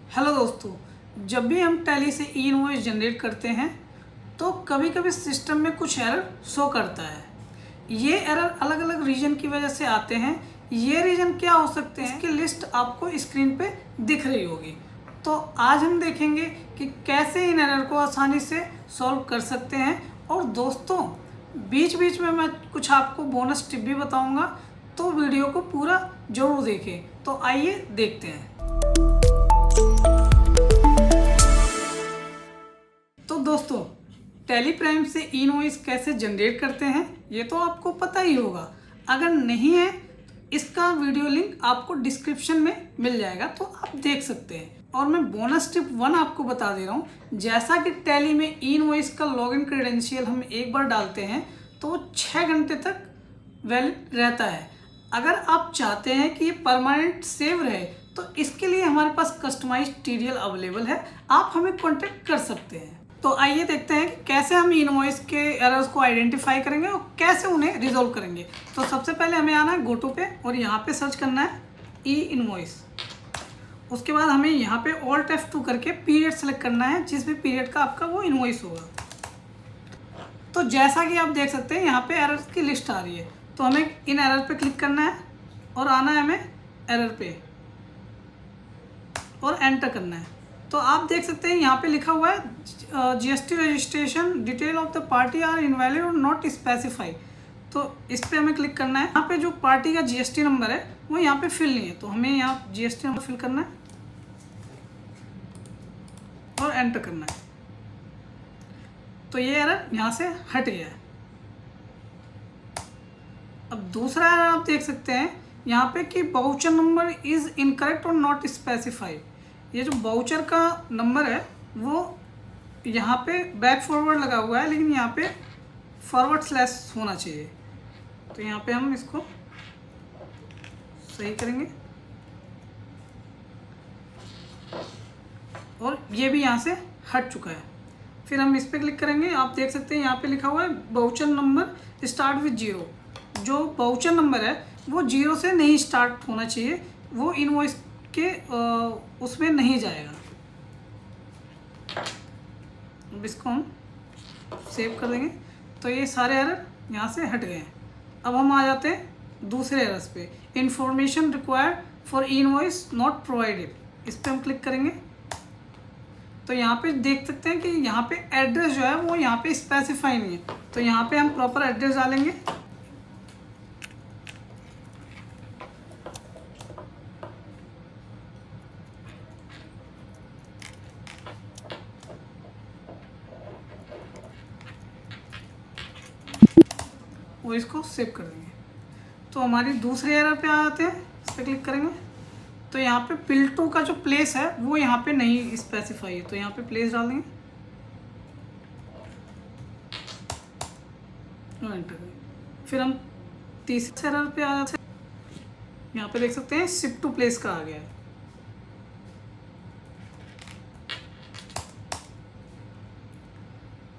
Hello दोस्तों, जब भी हम टैली से ई इनवॉइस जनरेट करते हैं तो कभी कभी सिस्टम में कुछ एरर शो करता है। ये एरर अलग अलग रीजन की वजह से आते हैं। ये रीजन क्या हो सकते हैं, इसकी लिस्ट आपको स्क्रीन पे दिख रही होगी। तो आज हम देखेंगे कि कैसे इन एरर को आसानी से सॉल्व कर सकते हैं। और दोस्तों, बीच बीच में मैं कुछ आपको बोनस टिप भी बताऊंगा, तो वीडियो को पूरा ज़रूर देखें। तो आइए देखते हैं। तो दोस्तों, टैली प्राइम से ई इनवॉइस कैसे जनरेट करते हैं ये तो आपको पता ही होगा। अगर नहीं है, इसका वीडियो लिंक आपको डिस्क्रिप्शन में मिल जाएगा, तो आप देख सकते हैं। और मैं बोनस टिप 1 आपको बता दे रहा हूँ। जैसा कि टैली में ई इनवॉइस का लॉगिन क्रेडेंशियल हम एक बार डालते हैं तो 6 घंटे तक वैलिड रहता है। अगर आप चाहते हैं कि ये परमानेंट सेव रहे तो इसके लिए हमारे पास कस्टमाइज्ड ट्यूटोरियल अवेलेबल है, आप हमें कॉन्टेक्ट कर सकते हैं। तो आइए देखते हैं कि कैसे हम इनवॉइस के एरर्स को आइडेंटिफाई करेंगे और कैसे उन्हें रिजोल्व करेंगे। तो सबसे पहले हमें आना है गोटो पे और यहाँ पे सर्च करना है ई इनवॉइस। उसके बाद हमें यहाँ पे ऑल्ट F2 करके पीरियड सेलेक्ट करना है, जिस भी पीरियड का आपका वो इनवॉइस होगा। तो जैसा कि आप देख सकते हैं यहाँ पे एरर्स की लिस्ट आ रही है। तो हमें इन एरर पे क्लिक करना है और आना है हमें एरर पे और एंटर करना है। तो आप देख सकते हैं यहाँ पे लिखा हुआ है GST registration detail of the party are invalid और नॉट स्पेसिफाई। तो इस पर हमें क्लिक करना है। यहाँ पे जो पार्टी का GST नंबर है वो यहाँ पे फिल नहीं है, तो हमें यहाँ GST नंबर फिल करना है और एंटर करना है। तो ये एरर यहाँ से हट गया है। अब दूसरा एरर आप देख सकते हैं यहाँ पे कि वाउचर नंबर इज़ इनकरेक्ट और नॉट स्पेसिफाई। ये जो वाउचर का नंबर है वो यहाँ पे बैक फॉरवर्ड लगा हुआ है, लेकिन यहाँ पे फॉरवर्ड स्लैश होना चाहिए। तो यहाँ पे हम इसको सही करेंगे और ये भी यहाँ से हट चुका है। फिर हम इस पर क्लिक करेंगे। आप देख सकते हैं यहाँ पे लिखा हुआ है वाउचर नंबर स्टार्ट विद 0। जो वाउचर नंबर है वो 0 से नहीं स्टार्ट होना चाहिए, वो इनवॉइस के उसमें नहीं जाएगा। अब इसको हम सेव कर देंगे। तो ये सारे एरर यहाँ से हट गए हैं। अब हम आ जाते हैं दूसरे एरर्स पे। Information required for invoice not provided, इस पर हम क्लिक करेंगे। तो यहाँ पे देख सकते हैं कि यहाँ पे एड्रेस जो है वो यहाँ पे स्पेसिफाई नहीं है, तो यहाँ पे हम प्रॉपर एड्रेस डालेंगे। और इसको सेव कर देंगे। तो हमारी दूसरे एरर पे आ जाते हैं, इस पर क्लिक करेंगे। तो यहाँ पे पिल्टू का जो प्लेस है वो यहाँ पे नहीं स्पेसिफाई है, तो यहाँ पे प्लेस डाल देंगे और एंटर करेंगे। फिर हम तीसरे एरर पे आ जाते हैं। यहाँ पे देख सकते हैं शिफ्ट टू प्लेस का आ गया है।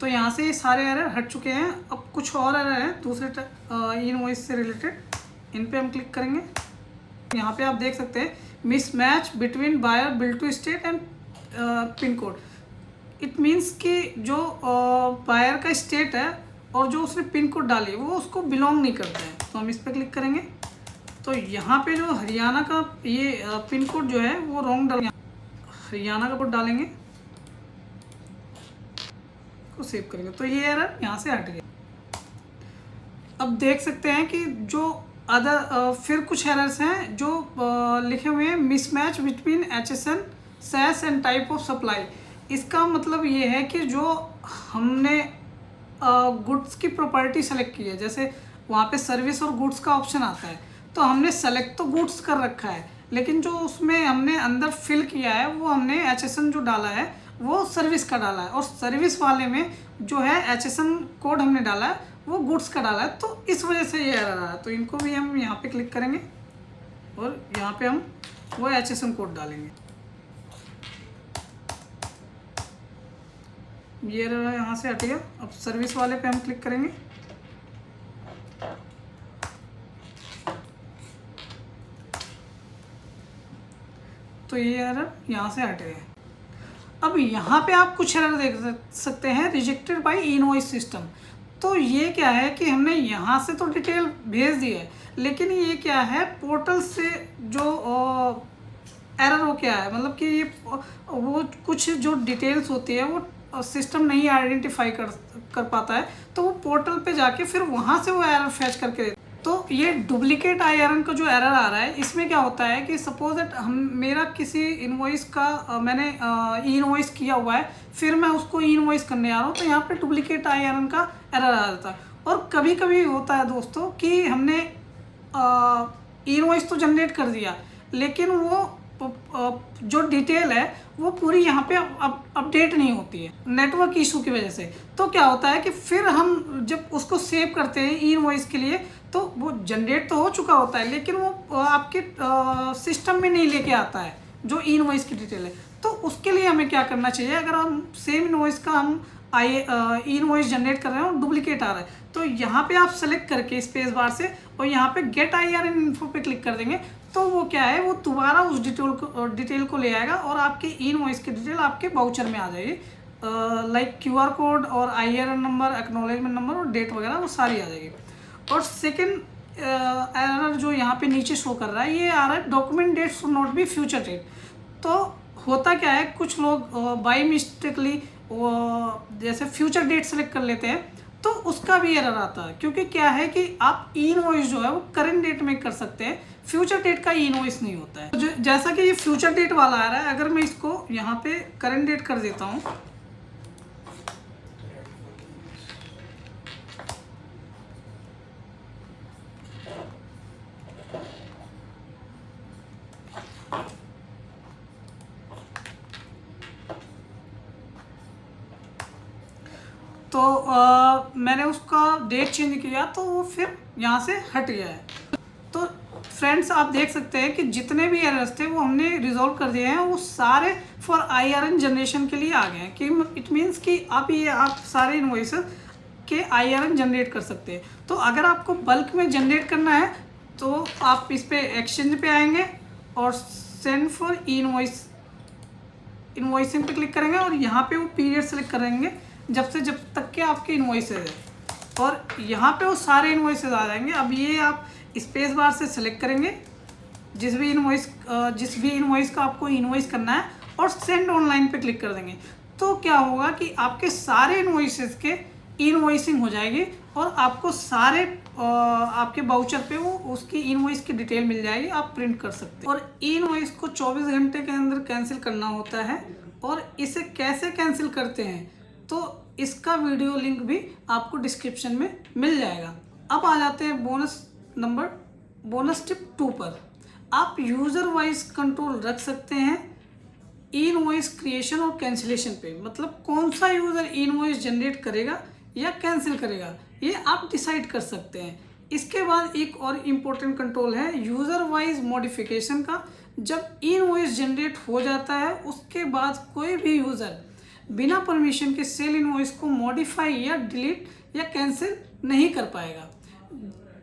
तो यहाँ से ये सारे एरर हट चुके हैं। अब कुछ और एरर हैं दूसरे इनवॉइस से रिलेटेड, इन पे हम क्लिक करेंगे। यहाँ पे आप देख सकते हैं mismatch between buyer bill to state and pin code. It means कि जो बायर का स्टेट है और जो उसने पिन कोड डाली वो उसको बिलोंग नहीं करता है। तो हम इस पर क्लिक करेंगे। तो यहाँ पे जो हरियाणा का ये पिन कोड जो है वो रॉन्ग डाल, हरियाणा का कोड डालेंगे, को सेव करेंगे। तो ये एरर यहाँ से हट गया। अब देख सकते हैं कि जो अदर फिर कुछ एरर्स हैं जो लिखे हुए हैं mismatch between HSN cess and type of supply. इसका मतलब ये है कि जो हमने गुड्स की प्रॉपर्टी सेलेक्ट की है, जैसे वहाँ पे सर्विस और गुड्स का ऑप्शन आता है, तो हमने सेलेक्ट तो गुड्स कर रखा है, लेकिन जो उसमें हमने अंदर फिल किया है वो हमने HSN जो डाला है वो सर्विस का डाला है, और सर्विस वाले में जो है HSN कोड हमने डाला है वो गुड्स का डाला है। तो इस वजह से ये एरर रहा है। तो इनको भी हम यहाँ पे क्लिक करेंगे और यहाँ पे हम वो HSN कोड डालेंगे। ये एरर यहाँ से हट गया। अब सर्विस वाले पे हम क्लिक करेंगे। तो ये एरर यहाँ से हट गया। अब यहाँ पे आप कुछ एरर देख सकते हैं, रिजेक्टेड बाय इनवॉइस सिस्टम। तो ये क्या है कि हमने यहाँ से तो डिटेल भेज दी है, लेकिन ये क्या है, पोर्टल से जो एरर हो क्या है, मतलब कि ये वो कुछ जो डिटेल्स होती है वो सिस्टम नहीं आइडेंटिफाई कर पाता है, तो वो पोर्टल पे जाके फिर वहाँ से वो एरर फैच करके देता है। तो ये डुप्लीकेट IRN का जो एरर आ रहा है, इसमें क्या होता है कि सपोज दैट मेरा किसी इनवॉइस का मैंने ई इनवॉइस किया हुआ है, फिर मैं उसको ई इनवॉइस करने आ रहा हूँ, तो यहाँ पे डुप्लीकेट IRN का एरर आ जाता है। और कभी कभी होता है दोस्तों कि हमने ई इनवॉइस तो जनरेट कर दिया, लेकिन वो जो डिटेल है वो पूरी यहाँ पे अपडेट नहीं होती है नेटवर्क इशू की वजह से। तो क्या होता है कि फिर हम जब उसको सेव करते हैं ई इनवॉइस के लिए, तो वो जनरेट तो हो चुका होता है, लेकिन वो आपके सिस्टम में नहीं लेके आता है जो ई इनवॉइस की डिटेल है। तो उसके लिए हमें क्या करना चाहिए, अगर हम सेम इनवॉइस का हम ई इनवॉइस जनरेट कर रहे हैं और डुप्लीकेट आ रहा है, तो यहाँ पे आप सेलेक्ट करके स्पेस बार से और यहाँ पे गेट IRN इन्फो पे क्लिक कर देंगे, तो वो क्या है, वो दोबारा उस डिटेल को ले आएगा और आपके ई इनवॉइस की डिटेल आपके वाउचर में आ जाएगी, लाइक QR कोड और IRN नंबर, एक्नॉलेजमेंट नंबर और डेट वगैरह वो सारी आ जाएगी। और सेकंड एरर जो यहाँ पे नीचे शो कर रहा है, ये आ रहा है document date should not be future date. तो होता क्या है, कुछ लोग बाई मिस्टेकली जैसे फ्यूचर डेट सेलेक्ट कर लेते हैं, तो उसका भी एरर आता है, क्योंकि क्या है कि आप ई इनवॉइस जो है वो करंट डेट में कर सकते हैं, फ्यूचर डेट का ई इनवॉइस नहीं होता है। तो जैसा कि ये फ्यूचर डेट वाला आ रहा है, अगर मैं इसको यहाँ पे करंट डेट कर देता हूँ, तो मैंने उसका डेट चेंज किया तो वो फिर यहाँ से हट गया है। तो फ्रेंड्स आप देख सकते हैं कि जितने भी एरर्स थे वो हमने रिजॉल्व कर दिए हैं, वो सारे फॉर IRN जनरेशन के लिए आ गए हैं, कि इट मीन्स कि आप सारे इनवॉइसेस के IRN जनरेट कर सकते हैं। तो अगर आपको बल्क में जनरेट करना है तो आप इस पर एक्सचेंज पे आएंगे और सेंड फॉर इनवॉइसिंग पे क्लिक करेंगे और यहाँ पे वो पीरियड सेलेक्ट करेंगे जब तक के आपके इनवॉइसेज है, और यहाँ पे वो सारे इनवॉइसेज आ जाएंगे। अब ये आप स्पेस बार से सेलेक्ट करेंगे जिस भी इनवॉइस का आपको इनवॉइस करना है और सेंड ऑनलाइन पे क्लिक कर देंगे। तो क्या होगा कि आपके सारे इनवॉइसेज के इनवॉइसिंग हो जाएगी और आपको सारे आपके वाउचर पे वो उसकी इनवॉइस की डिटेल मिल जाएगी, आप प्रिंट कर सकते हैं। और इनवॉइस को 24 घंटे के अंदर कैंसिल करना होता है, और इसे कैसे कैंसिल करते हैं तो इसका वीडियो लिंक भी आपको डिस्क्रिप्शन में मिल जाएगा। अब आ जाते हैं बोनस टिप 2 पर। आप यूज़र वाइज कंट्रोल रख सकते हैं इनवॉइस क्रिएशन और कैंसिलेशन पे, मतलब कौन सा यूज़र इनवॉइस जनरेट करेगा या कैंसिल करेगा, ये आप डिसाइड कर सकते हैं। इसके बाद एक और इम्पोर्टेंट कंट्रोल है यूज़र वाइज मॉडिफिकेशन का। जब इनवॉइस जनरेट हो जाता है उसके बाद कोई भी यूज़र बिना परमिशन के सेल इनवॉइस को मॉडिफाई या डिलीट या कैंसिल नहीं कर पाएगा।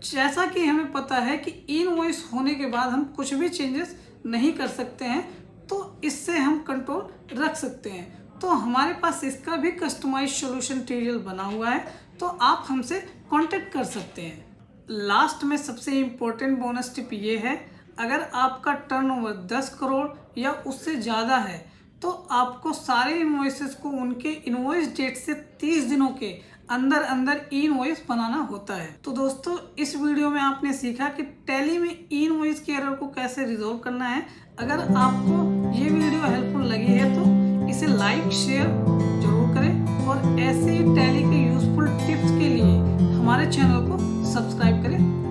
जैसा कि हमें पता है कि इनवॉइस होने के बाद हम कुछ भी चेंजेस नहीं कर सकते हैं, तो इससे हम कंट्रोल रख सकते हैं। तो हमारे पास इसका भी कस्टमाइज सॉल्यूशन ट्यूटोरियल बना हुआ है, तो आप हमसे कांटेक्ट कर सकते हैं। लास्ट में सबसे इम्पोर्टेंट बोनस टिप ये है, अगर आपका टर्नओवर 10 करोड़ या उससे ज़्यादा है तो आपको सारे इनवॉइसेस को उनके इनवॉइस डेट से 30 दिनों के अंदर अंदर ई इनवॉइस बनाना होता है। तो दोस्तों इस वीडियो में आपने सीखा कि टैली में ई इनवॉइस के एरर को कैसे रिजॉल्व करना है। अगर आपको ये वीडियो हेल्पफुल लगी है तो इसे लाइक शेयर जरूर करें, और ऐसे टैली के यूजफुल टिप्स के लिए हमारे चैनल को सब्सक्राइब करें।